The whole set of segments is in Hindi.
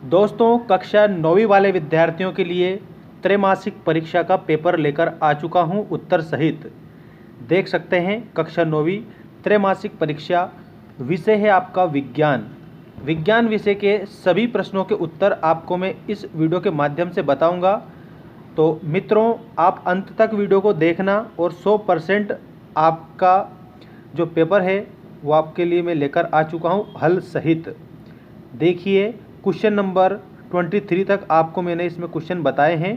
दोस्तों, कक्षा 9वीं वाले विद्यार्थियों के लिए त्रैमासिक परीक्षा का पेपर लेकर आ चुका हूं उत्तर सहित। देख सकते हैं कक्षा 9वीं त्रैमासिक परीक्षा। विषय है आपका विज्ञान। विज्ञान विषय के सभी प्रश्नों के उत्तर आपको मैं इस वीडियो के माध्यम से बताऊंगा। तो मित्रों, आप अंत तक वीडियो को देखना और 100% आपका जो पेपर है वो आपके लिए मैं लेकर आ चुका हूं हल सहित। देखिए, क्वेश्चन नंबर 23 तक आपको मैंने इसमें क्वेश्चन बताए हैं।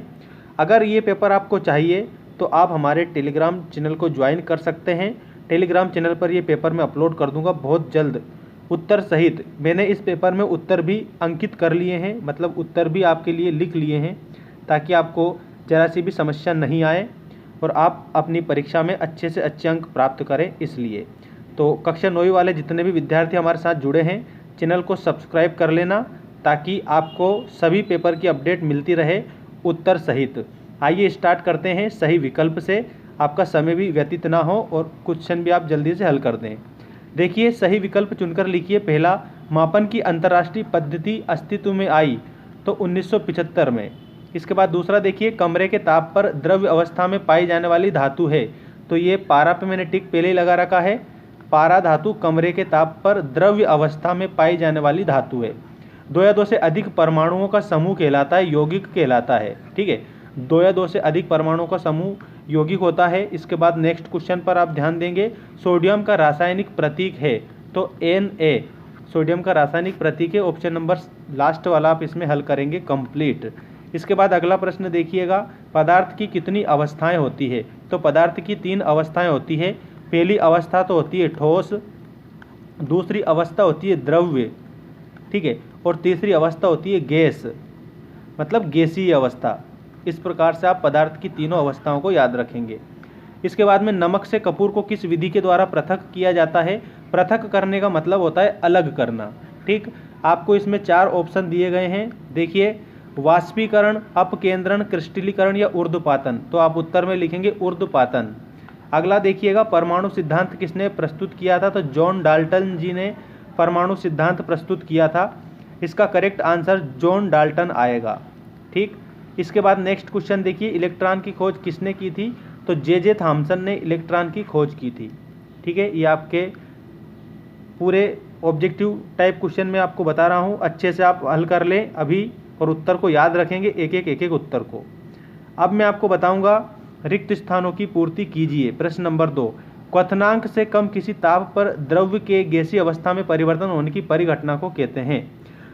अगर ये पेपर आपको चाहिए तो आप हमारे टेलीग्राम चैनल को ज्वाइन कर सकते हैं। टेलीग्राम चैनल पर ये पेपर मैं अपलोड कर दूंगा बहुत जल्द उत्तर सहित। मैंने इस पेपर में उत्तर भी अंकित कर लिए हैं, मतलब उत्तर भी आपके लिए लिख लिए हैं, ताकि आपको ज़रा सी भी समस्या नहीं आए और आप अपनी परीक्षा में अच्छे से अच्छे अंक प्राप्त करें। इसलिए तो कक्षा 9वीं वाले जितने भी विद्यार्थी हमारे साथ जुड़े हैं, चैनल को सब्सक्राइब कर लेना ताकि आपको सभी पेपर की अपडेट मिलती रहे उत्तर सहित। आइए स्टार्ट करते हैं सही विकल्प से, आपका समय भी व्यतीत ना हो और क्वेश्चन भी आप जल्दी से हल कर दें। देखिए, सही विकल्प चुनकर लिखिए। पहला, मापन की अंतर्राष्ट्रीय पद्धति अस्तित्व में आई तो 1975 में। इसके बाद दूसरा देखिए, कमरे के ताप पर द्रव्य अवस्था में पाई जाने वाली धातु है, तो ये पारा पे मैंने टिक पहले ही लगा रखा है। पारा धातु कमरे के ताप पर द्रव्य अवस्था में पाई जाने वाली धातु है। 2 या 2 से अधिक परमाणुओं का समूह कहलाता है, यौगिक कहलाता है। ठीक है, 2 या 2 से अधिक परमाणुओं का समूह यौगिक होता है। इसके बाद नेक्स्ट क्वेश्चन पर आप ध्यान देंगे, सोडियम का रासायनिक प्रतीक है तो Na सोडियम का रासायनिक प्रतीक है। ऑप्शन नंबर लास्ट वाला आप इसमें हल करेंगे कंप्लीट। इसके बाद अगला प्रश्न देखिएगा, पदार्थ की कितनी अवस्थाएं होती है? तो पदार्थ की 3 अवस्थाएं होती है। पहली अवस्था तो होती है ठोस, दूसरी अवस्था होती है द्रव्य, ठीक है, और तीसरी अवस्था होती है गैस, मतलब गैसीय अवस्था। इस प्रकार से आप पदार्थ की तीनों अवस्थाओं को याद रखेंगे। इसके बाद में नमक से कपूर को किस विधि के द्वारा पृथक किया जाता है? पृथक करने का मतलब होता है अलग करना। ठीक, आपको इसमें 4 ऑप्शन दिए गए हैं। देखिए, वाष्पीकरण, अपकेंद्रण, क्रिस्टलीकरण या ऊर्ध्वपातन। तो आप उत्तर में लिखेंगे ऊर्ध्वपातन। अगला देखिएगा, परमाणु सिद्धांत किसने प्रस्तुत किया था? तो जॉन डाल्टन जी ने परमाणु सिद्धांत प्रस्तुत किया था। इसका करेक्ट आंसर जॉन डाल्टन आएगा। ठीक, इसके बाद नेक्स्ट क्वेश्चन देखिए, इलेक्ट्रॉन की खोज किसने की थी? तो जे थॉमसन ने इलेक्ट्रॉन की खोज की थी। ठीक है, ये आपके पूरे ऑब्जेक्टिव टाइप क्वेश्चन में आपको बता रहा हूँ, अच्छे से आप हल कर लें अभी और उत्तर को याद रखेंगे, एक एक उत्तर को। अब मैं आपको बताऊंगा, रिक्त स्थानों की पूर्ति कीजिए। प्रश्न नंबर 2, क्वथनांक से कम किसी ताप पर द्रव्य के गैसीय अवस्था में परिवर्तन होने की परिघटना को कहते हैं।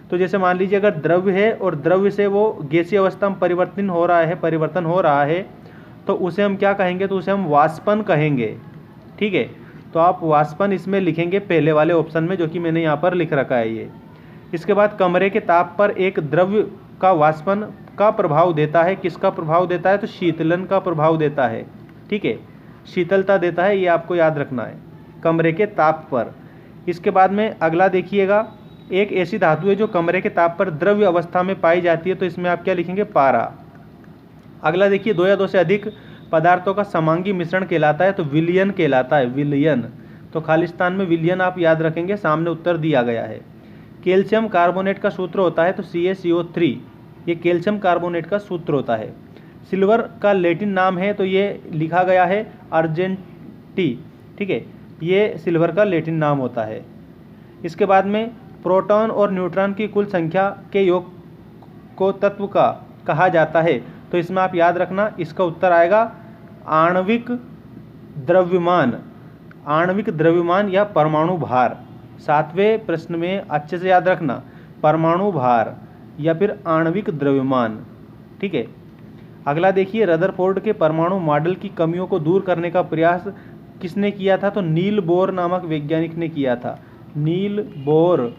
तो जैसे मान लीजिए, अगर द्रव्य है और द्रव्य से वो गैसीय अवस्था में परिवर्तन हो रहा है तो उसे हम क्या कहेंगे? तो उसे हम वाष्पन कहेंगे। ठीक है, तो आप वाष्पन इसमें लिखेंगे पहले वाले ऑप्शन में, जो कि मैंने यहाँ पर लिख रखा है ये। इसके बाद कमरे के ताप पर एक द्रव्य का वाष्पन का प्रभाव देता है। किसका प्रभाव देता है? तो शीतलन का प्रभाव देता है। ठीक है, शीतलता देता है, ये आपको याद रखना है कमरे के ताप पर। इसके बाद में अगला देखिएगा, एक ऐसी धातु है जो कमरे के ताप पर द्रव्य अवस्था में पाई जाती है, तो इसमें आप क्या लिखेंगे? पारा। अगला देखिए, 2 या 2 से अधिक पदार्थों का समांगी मिश्रण कहलाता है, तो विलयन कहलाता है, विलयन। तो खालिस्तान में विलयन आप याद रखेंगे, सामने उत्तर दिया गया है। कैल्शियम कार्बोनेट का सूत्र होता है तो CaCO3, ये कैल्शियम कार्बोनेट का सूत्र होता है। सिल्वर का लैटिन नाम है तो ये लिखा गया है अर्जेंटी। ठीक है, ये सिल्वर का लैटिन नाम होता है। इसके बाद में प्रोटॉन और न्यूट्रॉन की कुल संख्या के योग को तत्व का कहा जाता है, तो इसमें आप याद रखना, इसका उत्तर आएगा आणविक द्रव्यमान, आणविक द्रव्यमान या परमाणु भार। 7वें प्रश्न में अच्छे से याद रखना, परमाणु भार या फिर आणविक द्रव्यमान। ठीक है, अगला देखिए, रदरफोर्ड के परमाणु मॉडल की कमियों को दूर करने का प्रयास किसने किया था? तो नील बोर नामक वैज्ञानिक ने किया था। नील बोर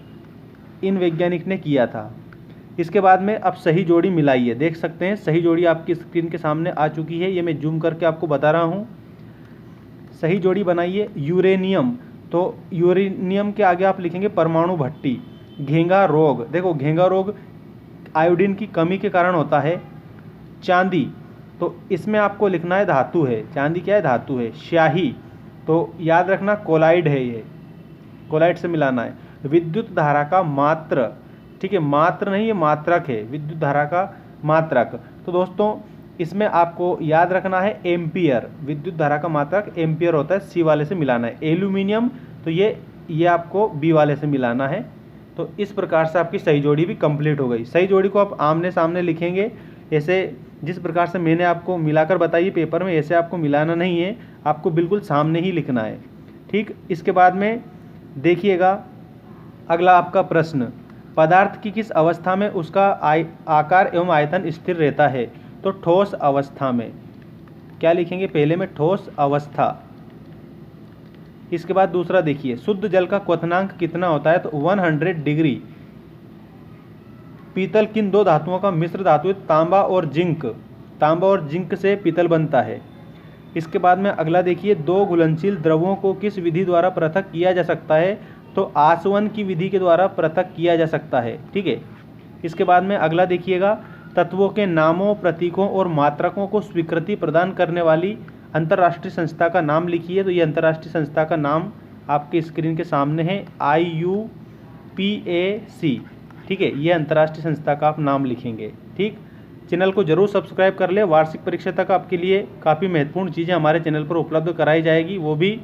इन वैज्ञानिक ने किया था। इसके बाद में अब सही जोड़ी मिलाइए। देख सकते हैं सही जोड़ी आपकी स्क्रीन के सामने आ चुकी है, ये मैं जूम करके आपको बता रहा हूँ। सही जोड़ी बनाइए। यूरेनियम, तो यूरेनियम के आगे आप लिखेंगे परमाणु भट्टी। घेंगा रोग, देखो घेंगा रोग आयोडीन की कमी के कारण होता है। चांदी, तो इसमें आपको लिखना है धातु है, चांदी क्या है? धातु है। स्याही, तो याद रखना कोलाइड है, ये कोलाइड से मिलाना है। विद्युत धारा का मात्र, ठीक है, मात्र नहीं, ये मात्रक है, विद्युत धारा का मात्रक। तो दोस्तों इसमें आपको याद रखना है एम्पियर, विद्युत धारा का मात्रक एम्पियर होता है, सी वाले से मिलाना है। एल्यूमिनियम तो ये आपको बी वाले से मिलाना है। तो इस प्रकार से आपकी सही जोड़ी भी कंप्लीट हो गई। सही जोड़ी को आप आमने सामने लिखेंगे, ऐसे जिस प्रकार से मैंने आपको मिलाकर बताई पेपर में, ऐसे आपको मिलाना नहीं है, आपको बिल्कुल सामने ही लिखना है। ठीक, इसके बाद में देखिएगा अगला आपका प्रश्न, पदार्थ की किस अवस्था में उसका आकार एवं आयतन स्थिर रहता है? तो ठोस अवस्था में। क्या लिखेंगे पहले में? ठोस अवस्था। इसके बाद दूसरा देखिए, शुद्ध जल का क्वथनांक कितना होता है? तो 100 डिग्री। पीतल किन दो धातुओं का मिश्र धातु है? तांबा और जिंक। तांबा और जिंक से पीतल बनता है। इसके बाद में अगला देखिए, दो घुलनशील द्रवों को किस विधि द्वारा पृथक किया जा सकता है? तो आसवन की विधि के द्वारा पृथक किया जा सकता है। ठीक है, इसके बाद में अगला देखिएगा, तत्वों के नामों, प्रतीकों और मात्रकों को स्वीकृति प्रदान करने वाली अंतर्राष्ट्रीय संस्था का नाम लिखिए। तो ये अंतर्राष्ट्रीय संस्था का नाम आपके स्क्रीन के सामने है, IUPAC। ठीक है, ये अंतर्राष्ट्रीय संस्था का आप नाम लिखेंगे। ठीक, चैनल को जरूर सब्सक्राइब कर ले। वार्षिक परीक्षा तक आपके लिए काफ़ी महत्वपूर्ण चीज़ें हमारे चैनल पर उपलब्ध कराई जाएगी, वो भी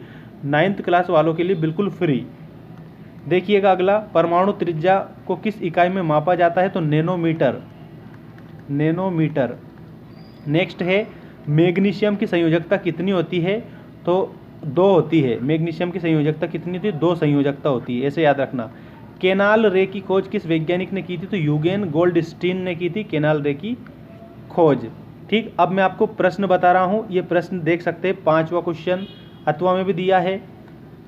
9th क्लास वालों के लिए बिल्कुल फ्री। देखिएगा अगला, परमाणु त्रिज्या को किस इकाई में मापा जाता है? तो नैनोमीटर। नैनोमीटर। नेक्स्ट है, मैग्नीशियम की संयोजकता कितनी होती है? तो 2 होती है। मैग्नीशियम की संयोजकता कितनी होती है? 2 संयोजकता होती है, ऐसे याद रखना। केनाल रे की खोज किस वैज्ञानिक ने की थी? तो यूगेन गोल्डस्टीन ने की थी केनाल रे की खोज। ठीक, अब मैं आपको प्रश्न बता रहा हूँ, ये प्रश्न देख सकते हैं, 5वां क्वेश्चन अथवा में भी दिया है।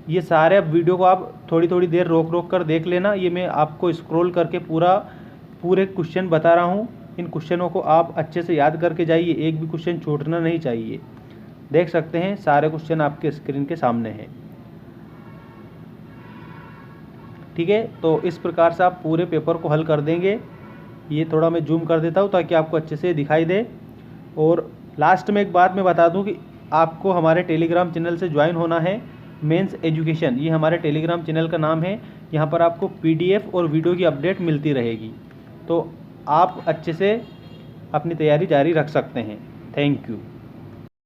ये सारे वीडियो को आप थोड़ी थोड़ी देर रोक रोक कर देख लेना। ये मैं आपको स्क्रॉल करके पूरे क्वेश्चन बता रहा हूँ। इन क्वेश्चनों को आप अच्छे से याद करके जाइए, एक भी क्वेश्चन छूटना नहीं चाहिए। देख सकते हैं सारे क्वेश्चन आपके स्क्रीन के सामने हैं। ठीक है, तो इस प्रकार से आप पूरे पेपर को हल कर देंगे। ये थोड़ा मैं जूम कर देता हूँ ताकि आपको अच्छे से दिखाई दे। और लास्ट में एक बात मैं बता दूँ कि आपको हमारे टेलीग्राम चैनल से ज्वाइन होना है। मेंस एजुकेशन, ये हमारे टेलीग्राम चैनल का नाम है। यहाँ पर आपको PDF और वीडियो की अपडेट मिलती रहेगी, तो आप अच्छे से अपनी तैयारी जारी रख सकते हैं। Thank you.